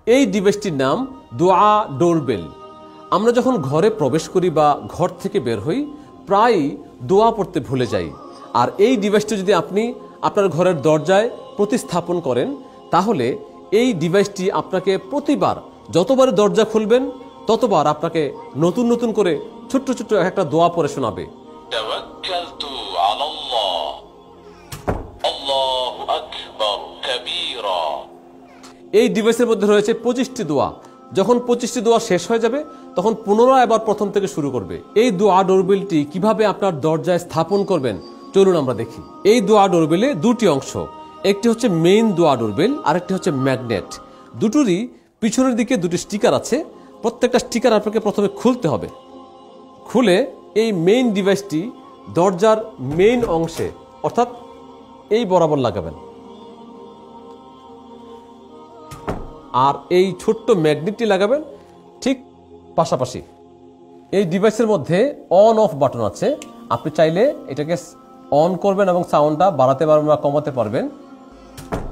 এই ডিভাইসটির নাম দোয়া ডোরবেল। আমরা যখন ঘরে প্রবেশ করি বা ঘর থেকে বের হই প্রায়ই দোয়া পড়তে ভুলে যাই। আর এই ডিভাইসটি যদি আপনি আপনার ঘরের দরজায় প্রতিস্থাপন করেন তাহলে এই ডিভাইসটি আপনাকে প্রতিবার যতবার দরজা খুলবেন ততবার আপনাকে নতুন নতুন করে ছোট্ট ছোট্ট একটা দোয়া পড়ে শোনাবে। তাওয়াক্কালতু আলাল্লাহ, আল্লাহু আকবার কাবীরা। এই ডিভাইসের মধ্যে রয়েছে 25টি দোয়া। যখন 25টি দোয়া শেষ হয়ে যাবে তখন পুনরায় আবার প্রথম থেকে শুরু করবে। এই দোয়া ডোরবেলটি কিভাবে আপনার দরজায় স্থাপন করবেন চলুন আমরা দেখি। এই দোয়া ডোরবেলে দুটি অংশ, একটি হচ্ছে মেইন দোয়া ডোরবেল আর একটি হচ্ছে ম্যাগনেট। দুটোরই পিছনের দিকে দুটি স্টিকার আছে। প্রত্যেকটা স্টিকার আপনাকে প্রথমে খুলতে হবে। খুলে এই মেইন ডিভাইসটি দরজার মেইন অংশে অর্থাৎ এই বরাবর লাগাবেন। আর এই ছোট্ট ম্যাগনেটটি লাগাবেন ঠিক পাশাপাশি। এই ডিভাইসের মধ্যে অন অফ বাটন আছে। আপনি চাইলে এটাকে অন করবেন এবং সাউন্ডটা বাড়াতে পারবেন বা কমাতে পারবেন।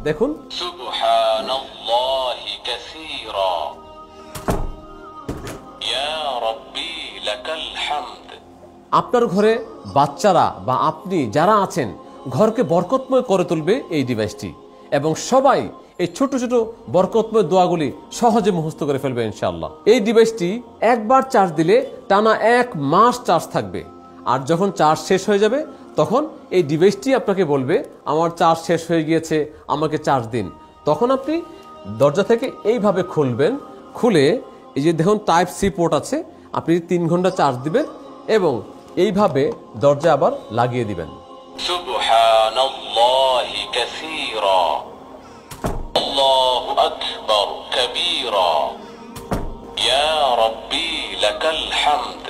দেখুন, সুবহানাল্লাহি কাসীরা, ইয়া রাব্বি লাকাল হামদ। আপনার ঘরে বাচ্চারা বা আপনি যারা আছেন ঘরকে বরকতময় করে তুলবে এই ডিভাইসটি, এবং সবাই এই ছোট ছোট বরকতময় দোয়াগুলি সহজে মুখস্থ করে ফেলবে ইনশাআল্লাহ। এই ডিভাইসটি একবার চার্জ দিলে টানা 1 মাস চার্জ থাকবে। আর যখন চার্জ শেষ হয়ে যাবে তখন এই ডিভাইসটি আপনাকে বলবে আমার চার্জ শেষ হয়ে গিয়েছে, আমাকে চার্জ দিন। তখন আপনি দরজা থেকে এইভাবে খুলবেন। খুলে এই যে দেখুন টাইপ সি পোর্ট আছে, আপনি 3 ঘন্টা চার্জ দিবেন এবং এইভাবে দরজা আবার লাগিয়ে দিবেন। সুবহানাল্লাহি কাসীরা, আল্লাহু আকবার কাবীরা, ইয়া রাব্বি লাকাল হামদ।